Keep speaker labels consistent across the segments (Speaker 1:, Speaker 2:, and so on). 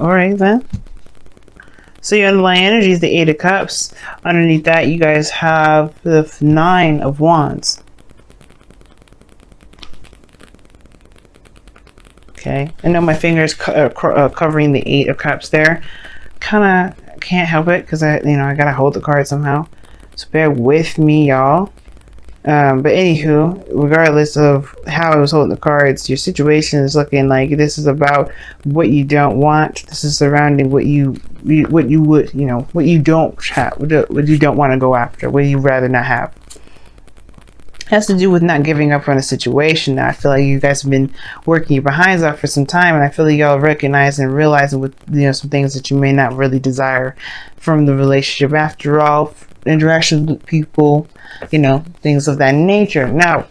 Speaker 1: All right then. So your underlying energy is the Eight of Cups. Underneath that, you guys have the Nine of Wands. Okay, I know my fingers covering the Eight of Cups there. Kind of can't help it because I gotta hold the card somehow. So bear with me, y'all. But anywho, regardless of how I was holding the cards, your situation is looking like this is about what you don't want. This is surrounding what you would, what you don't have, what you don't want to go after, what you rather not have. It has to do with not giving up on a situation. Now, I feel like you guys have been working your behinds off for some time, and I feel like y'all recognize and realizing with some things that you may not really desire from the relationship. After all, interactions with people, things of that nature. Now,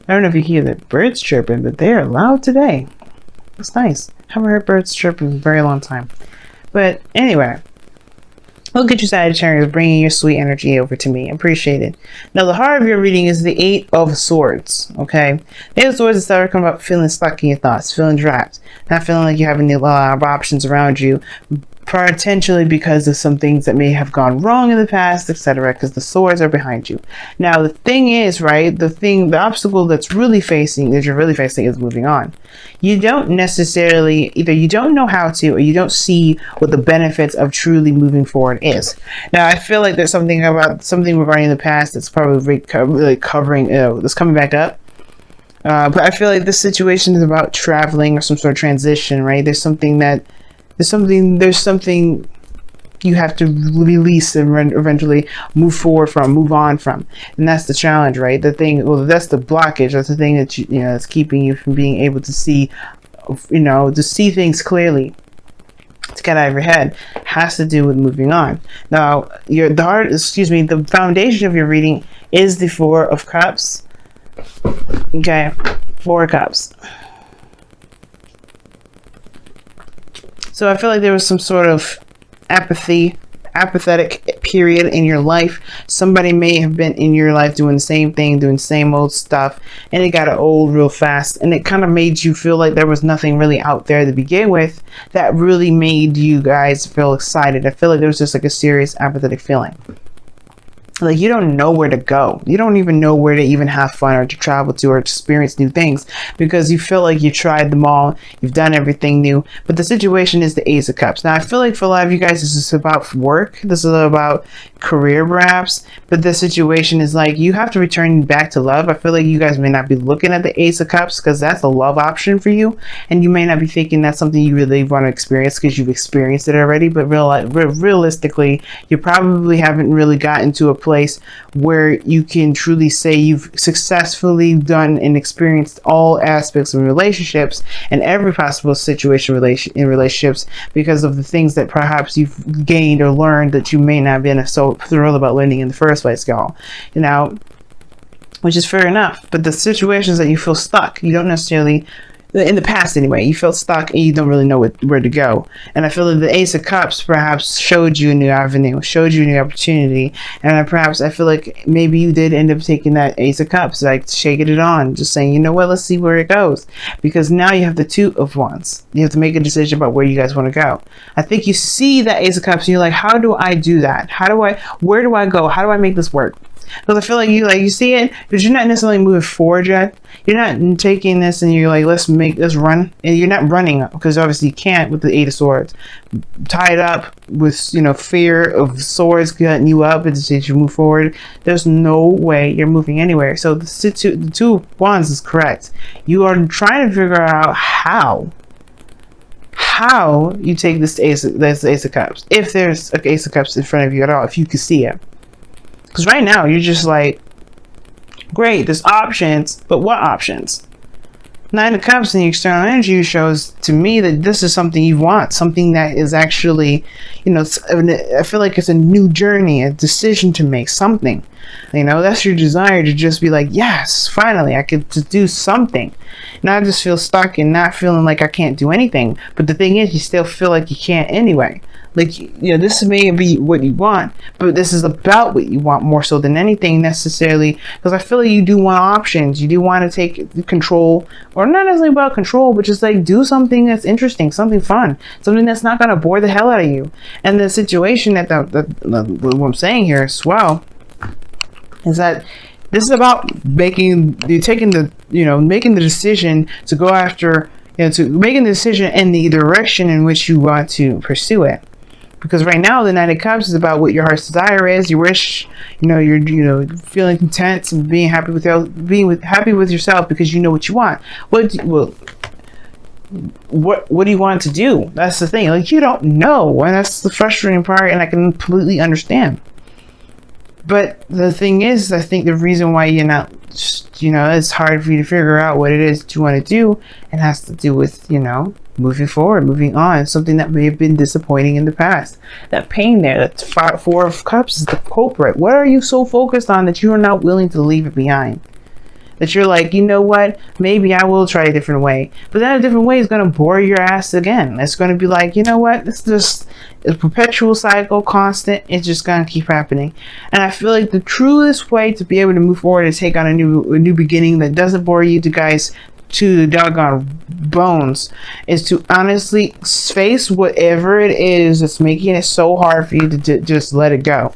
Speaker 1: I don't know if you hear the birds chirping, but they are loud today. It's nice. Haven't heard birds chirping in a very long time. But anyway, look at you, Sagittarius, bringing your sweet energy over to me. Appreciate it. Now, the heart of your reading is the Eight of Swords. Okay, the Eight of Swords is talking about feeling stuck in your thoughts, feeling trapped, not feeling like you have any options around you, potentially because of some things that may have gone wrong in the past, etc., because the swords are behind you. Now, the thing is, right, the obstacle that you're really facing is moving on. You don't necessarily, either you don't know how to, or you don't see what the benefits of truly moving forward is. Now, I feel like there's something regarding the past that's probably really covering, that's coming back up. But I feel like this situation is about traveling or some sort of transition, right? There's something you have to release and eventually move on from, and that's the challenge, right? That's the blockage. That's the thing that that's keeping you from being able to see, to see things clearly, to get out of your head. Has to do with moving on. Now, the foundation of your reading is the Four of Cups. Okay, Four of Cups. So I feel like there was some sort of apathetic period in your life. Somebody may have been in your life doing the same thing, doing the same old stuff, and it got old real fast, and it kind of made you feel like there was nothing really out there to begin with that really made you guys feel excited. I feel like there was just like a serious apathetic feeling. Like you don't know where to go. You don't even know where to even have fun or to travel to or experience new things, because you feel like you tried them all. You've done everything new. But the situation is the Ace of Cups. Now, I feel like for a lot of you guys, this is about work. This is about career, perhaps. But the situation is like you have to return back to love. I feel like you guys may not be looking at the Ace of Cups because that's a love option for you. And you may not be thinking that's something you really want to experience because you've experienced it already. But realistically, you probably haven't really gotten to a place where you can truly say you've successfully done and experienced all aspects of relationships and every possible situation in relationships, because of the things that perhaps you've gained or learned that you may not have been so thrilled about learning in the first place, y'all. Which is fair enough. But the situations that you feel stuck, you don't necessarily, in the past anyway, you felt stuck and you don't really know where to go. And I feel that the Ace of Cups perhaps showed you a new avenue, showed you a new opportunity. And perhaps I feel like maybe you did end up taking that Ace of Cups, like shaking it on, just saying, you know what, let's see where it goes. Because now you have the Two of Wands. You have to make a decision about where you guys want to go. I think you see that Ace of Cups and you're like, how do I do that? Where do I go? How do I make this work? Because I feel like you see it, but you're not necessarily moving forward yet. You're not taking this and you're like, let's run. And you're not running, because obviously you can't with the Eight of Swords. Tied up with, fear of swords cutting you up as you move forward. There's no way you're moving anywhere. So the Two of Wands is correct. You are trying to figure out how you take this Ace of Cups. If there's an Ace of Cups in front of you at all, if you can see it. Because right now, you're just like, great, there's options, but what options? Nine of Cups in the external energy shows to me that this is something you want, something that is actually, I feel like it's a new journey, a decision to make, something. That's your desire to just be like, yes, finally, I get to do something. Not just feel stuck and not feeling like I can't do anything. But the thing is, you still feel like you can't anyway. Like, this may be what you want, but this is about what you want more so than anything necessarily, because I feel like you do want options. You do want to take control or not necessarily about control, but just like do something that's interesting, something fun, something that's not going to bore the hell out of you. And the situation that what I'm saying here as well is that this is about making the decision to go after, to making the decision in the direction in which you want to pursue it. Because right now, the Knight of Cups is about what your heart's desire is. You wish, you're feeling content and being happy with yourself because you know what you want. What do you want to do? That's the thing. Like, you don't know, and that's the frustrating part. And I can completely understand. But the thing is, I think the reason why you're not, it's hard for you to figure out what it is that you want to do, and has to do with, moving forward, moving on, something that may have been disappointing in the past. That pain there, that Four of Cups is the culprit. What are you so focused on that you are not willing to leave it behind? That you're like, you know what, maybe I will try a different way. But that a different way is going to bore your ass again. It's going to be like, you know what, it's just a perpetual cycle, constant. It's just going to keep happening. And I feel like the truest way to be able to move forward and take on a new beginning that doesn't bore you guys to the doggone bones is to honestly face whatever it is that's making it so hard for you to just let it go.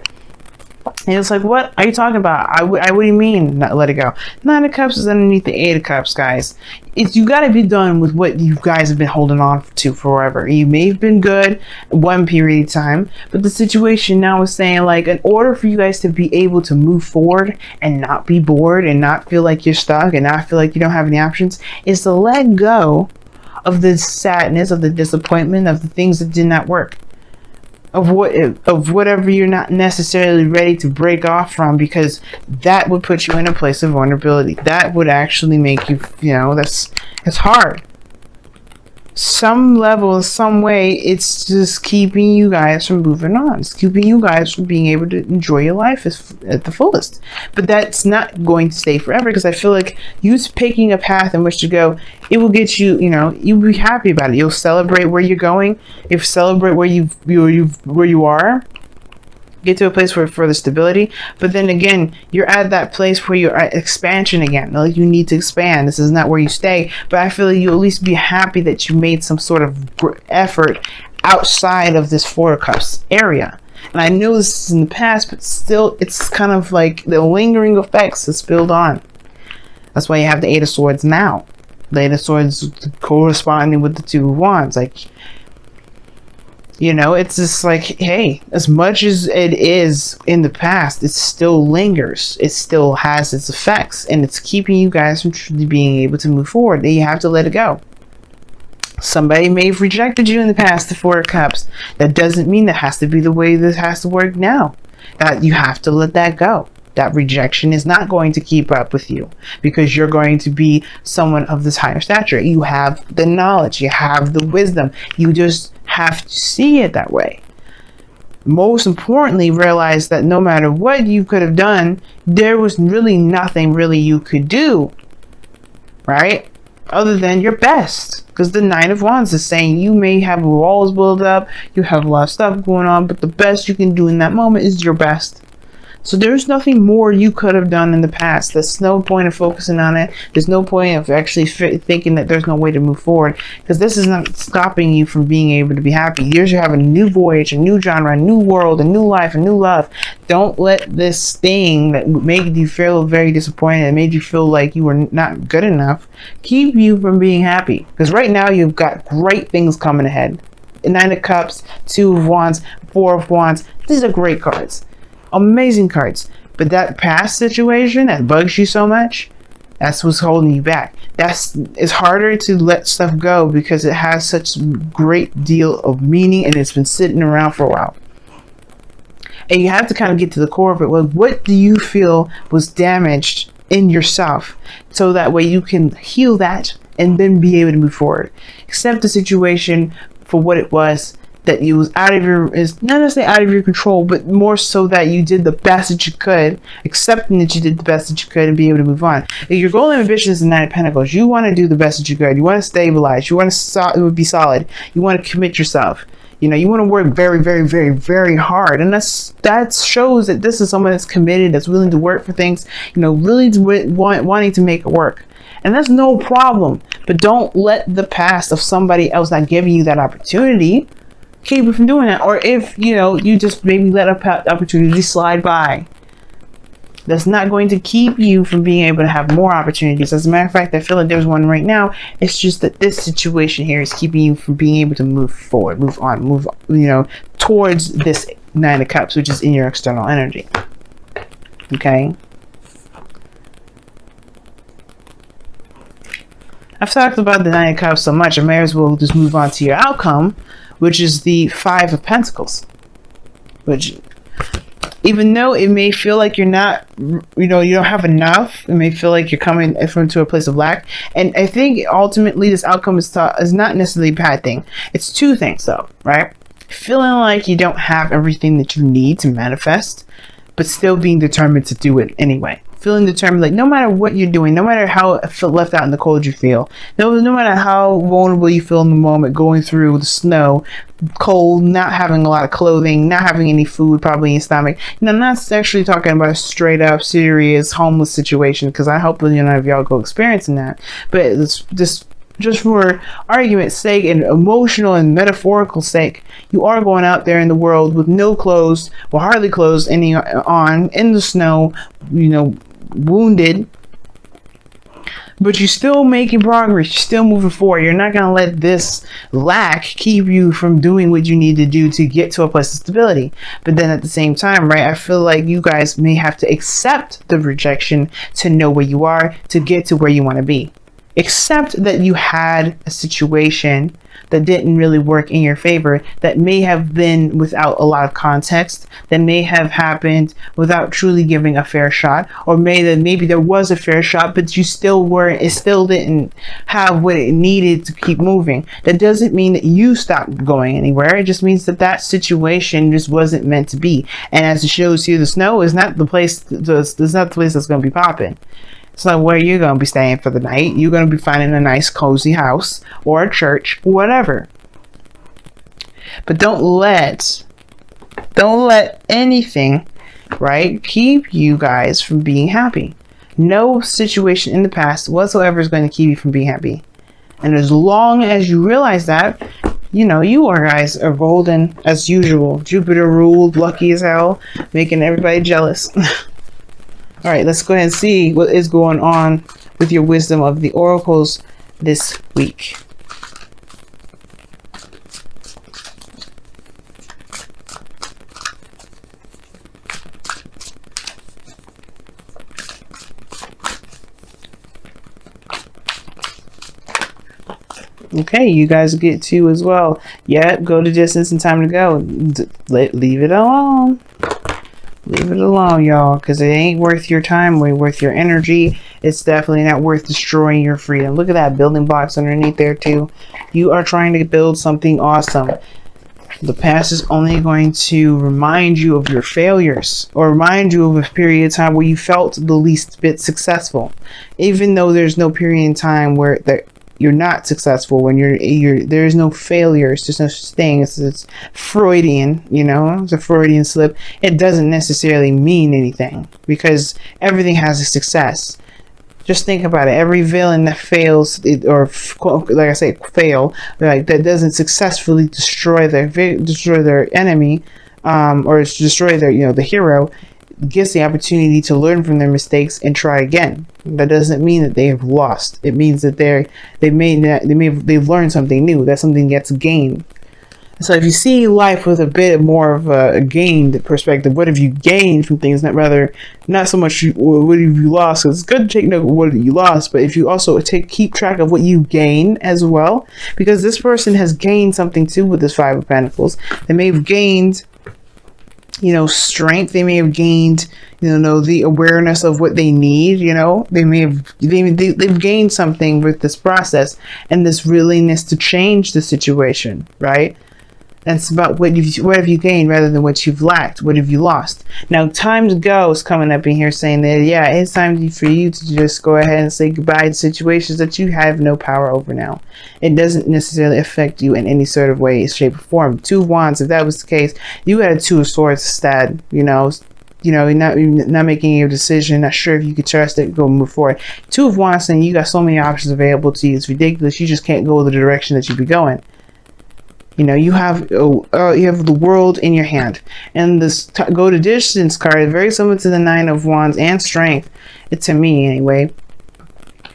Speaker 1: And it's like, what are you talking about? What do you mean not let it go? Nine of Cups is underneath the Eight of Cups, guys. You got to be done with what you guys have been holding on to forever. You may have been good one period of time, but the situation now is saying, like, in order for you guys to be able to move forward and not be bored and not feel like you're stuck and not feel like you don't have any options, is to let go of the sadness, of the disappointment, of the things that did not work. Of whatever you're not necessarily ready to break off from, because that would put you in a place of vulnerability. That would actually make you, it's hard. Some level, some way, it's just keeping you guys from moving on. It's keeping you guys from being able to enjoy your life at the fullest. But that's not going to stay forever, because I feel like you picking a path in which to go, it will get you, you'll be happy about it. You'll celebrate where you're going. You'll celebrate where you are. Get to a place where further stability, but then again, you're at that place where you're at expansion again. Like, you need to expand. This is not where you stay, but I feel like you'll at least be happy that you made some sort of effort outside of this Four of Cups area. And I know this is in the past, but still, it's kind of like the lingering effects that spilled on. That's why you have the Eight of Swords now. The Eight of Swords corresponding with the Two of Wands. Like, it's just like, hey, as much as it is in the past, it still lingers. It still has its effects, and it's keeping you guys from truly being able to move forward. Then you have to let it go. Somebody may have rejected you in the past, the Four of Cups. That doesn't mean that has to be the way this has to work now. That you have to let that go. That rejection is not going to keep up with you, because you're going to be someone of this higher stature. You have the knowledge, you have the wisdom. You just have to see it that way. Most importantly, realize that no matter what you could have done, there was really nothing really you could do, right? Other than your best. Because the Nine of Wands is saying you may have walls built up, you have a lot of stuff going on, but the best you can do in that moment is your best. So there's nothing more you could have done in the past. There's no point of focusing on it. There's no point of actually thinking that there's no way to move forward, because this is not stopping you from being able to be happy. You're having a new voyage, a new genre, a new world, a new life, a new love. Don't let this thing that made you feel very disappointed and made you feel like you were not good enough keep you from being happy. Because right now you've got great things coming ahead. Nine of Cups, Two of Wands, Four of Wands. These are great cards. Amazing cards. But that past situation that bugs you so much, that's what's holding you back. It's harder to let stuff go because it has such great deal of meaning and it's been sitting around for a while. And you have to kind of get to the core of it. Well, what do you feel was damaged in yourself, so that way you can heal that and then be able to move forward. Accept the situation for what it was, that you was out of your, is not necessarily out of your control, but more so that you did the best that you could, accepting that you did the best that you could and be able to move on. If your goal and ambition is the Nine of Pentacles, you want to do the best that you could. You want to stabilize. You want to be solid. You want to commit yourself. You want to work very, very, very, very hard. And that shows that this is someone that's committed, that's willing to work for things, really wanting to make it work. And that's no problem. But don't let the past of somebody else not giving you that opportunity keep you from doing that. Or if, you know, you just maybe let a opportunity slide by, that's not going to keep you from being able to have more opportunities. As a matter of fact, I feel like there's one right now. It's just that this situation here is keeping you from being able to move forward, move on, you know, towards this Nine of Cups, which is in your external energy. Okay. I've talked about the Nine of Cups so much, I may as well just move on to your outcome, which is the Five of Pentacles. Which, even though it may feel like you're not, you know, you don't have enough, it may feel like you're coming from to a place of lack. And I think ultimately this outcome is not necessarily a bad thing. It's two things though, right? Feeling like you don't have everything that you need to manifest, but still being determined to do it anyway. Feeling determined, like no matter what you're doing, no matter how left out in the cold you feel, no matter how vulnerable you feel in the moment, going through the snow, cold, not having a lot of clothing, not having any food probably in your stomach. And I'm not actually talking about a straight up serious homeless situation, because I hope none of y'all go experiencing that. But it's just for argument's sake and emotional and metaphorical sake, you are going out there in the world with no clothes, or hardly clothes any on, in the snow, you know, wounded, but you're still making progress, you're still moving forward. You're not going to let this lack keep you from doing what you need to do to get to a place of stability. But then at the same time, right, I feel like you guys may have to accept the rejection to know where you are, to get to where you want to be. Accept that you had a situation that didn't really work in your favor, that may have been without a lot of context, that may have happened without truly giving a fair shot, or maybe there was a fair shot, but you still weren't, it still didn't have what it needed to keep moving. That doesn't mean that you stopped going anywhere. It just means that that situation just wasn't meant to be. And as it shows here, the snow is not the place. It's not the place that's going to be popping. It's not where you're going to be staying for the night. You're going to be finding a nice cozy house or a church, whatever. But don't let anything, right, keep you guys from being happy. No situation in the past whatsoever is going to keep you from being happy. And as long as you realize that, you know, you guys are golden as usual. Jupiter ruled, lucky as hell, making everybody jealous. All right, let's go ahead and see what is going on with your wisdom of the oracles this week. Okay, you guys get two as well. Yep, go the distance and time to go. Leave it alone. Leave it alone, y'all, because it ain't worth your time, or worth your energy. It's definitely not worth destroying your freedom. Look at that, building blocks underneath there too. You are trying to build something awesome. The past is only going to remind you of your failures, or remind you of a period of time where you felt the least bit successful, even though there's no period in time where you're not successful. When there's no failures, there's no such thing. It's Freudian, you know, it's a Freudian slip. It doesn't necessarily mean anything, because everything has a success. Just think about it. Every villain that fails, or like I say, fail, like that doesn't successfully destroy their enemy, or destroy their, you know, the hero, gets the opportunity to learn from their mistakes and try again. That doesn't mean that they have lost. It means that they've learned something new. That something gets gained. So if you see life with a bit more of a gained perspective, what have you gained from things? Not so much what have you lost. It's good to take note of what you lost, but if you also keep track of what you gain as well, because this person has gained something too with this Five of Pentacles. They may have gained, you know, strength. They may have gained, you know, the awareness of what they need. You know, they've gained something with this process and this willingness to change the situation, right? That's about what have you gained rather than what you've lacked. What have you lost? Now, time to go is coming up in here, saying that, yeah, it's time for you to just go ahead and say goodbye to situations that you have no power over now. It doesn't necessarily affect you in any sort of way, shape, or form. Two of Wands, if that was the case, you had a Two of Swords instead, you know. you know, not making a decision, not sure if you can trust it, go move forward. Two of Wands saying you got so many options available to you. It's ridiculous. You just can't go the direction that you be going. You know, you have the world in your hand, and this go to distance card, very similar to the Nine of Wands and Strength. It to me anyway.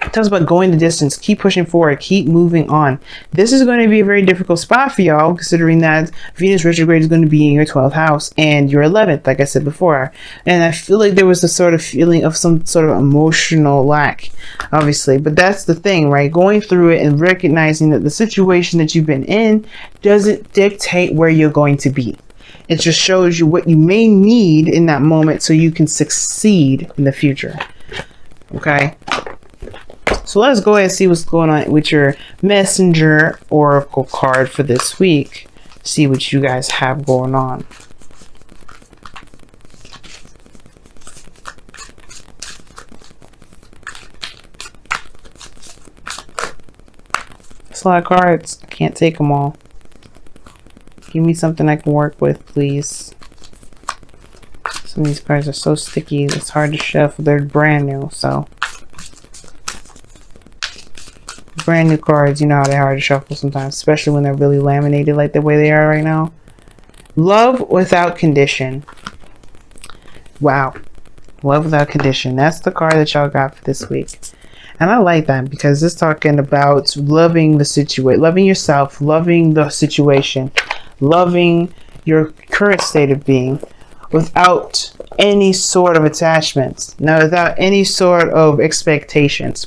Speaker 1: It tells about going the distance, keep pushing forward, keep moving on. This is going to be a very difficult spot for y'all, considering that Venus retrograde is going to be in your 12th house and your 11th, like I said before. And I feel like there was a sort of feeling of some sort of emotional lack, obviously. But that's the thing, right? Going through it and recognizing that the situation that you've been in doesn't dictate where you're going to be. It just shows you what you may need in that moment so you can succeed in the future. Okay? So let's go ahead and see what's going on with your Messenger Oracle card for this week. See what you guys have going on. That's a lot of cards. I can't take them all. Give me something I can work with, please. Some of these cards are so sticky, it's hard to shuffle. They're brand new, so. Brand new cards, you know how they're hard to shuffle sometimes, especially when they're really laminated like the way they are right now. Love without condition. Wow. Love without condition. That's the card that y'all got for this week. And I like that because it's talking about loving the situation, loving yourself, loving the situation, loving your current state of being without any sort of attachments. Now, without any sort of expectations.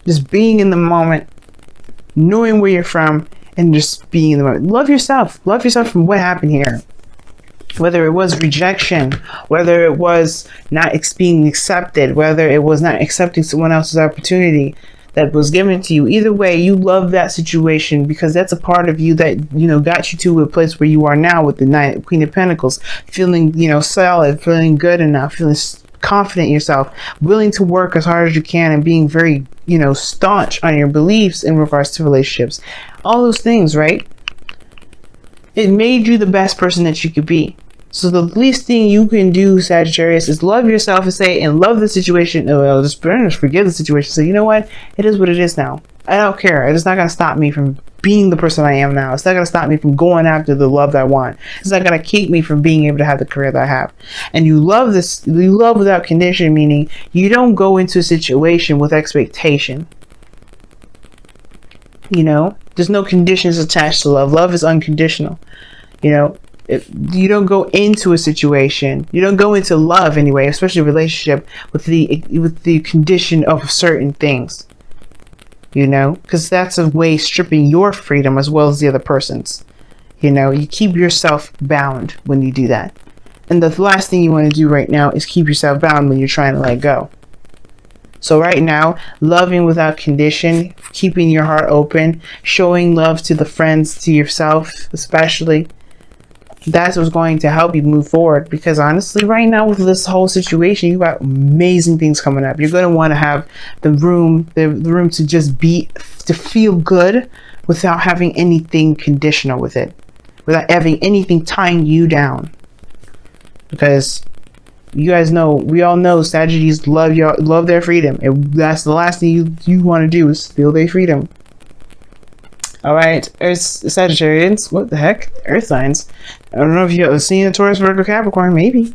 Speaker 1: Just being in the moment, knowing where you're from, and just being in the moment. Love yourself. Love yourself from what happened here. Whether it was rejection, whether it was not being accepted, whether it was not accepting someone else's opportunity that was given to you. Either way, you love that situation because that's a part of you that, you know, got you to a place where you are now with the Queen of Pentacles. Feeling, you know, solid, feeling good enough, feeling confident in yourself, willing to work as hard as you can, and being very, you know, staunch on your beliefs in regards to relationships. All those things, right? It made you the best person that you could be. So the least thing you can do, Sagittarius, is love yourself and say, and love the situation. Oh, just forgive the situation. So you know what? It is what it is now. I don't care. It's not going to stop me from being the person I am now. It's not going to stop me from going after the love that I want. It's not going to keep me from being able to have the career that I have. And you love this. You love without condition, meaning you don't go into a situation with expectation. You know, there's no conditions attached to love. Love is unconditional. You know, you don't go into a situation, you don't go into love anyway, especially a relationship, with the condition of certain things. You know, because that's a way stripping your freedom as well as the other person's. You know, you keep yourself bound when you do that. And the last thing you want to do right now is keep yourself bound when you're trying to let go. So right now, loving without condition, keeping your heart open, showing love to the friends, to yourself especially, that's what's going to help you move forward. Because honestly, right now with this whole situation, you got amazing things coming up. You're going to want to have the room to just be, to feel good without having anything conditional with it, without having anything tying you down. Because you guys know, we all know Sagittarius love their freedom. And that's the last thing you want to do, is feel their freedom. Alright, Sagittarians, what the heck? Earth signs. I don't know if you've seen a Taurus, Virgo, Capricorn, maybe.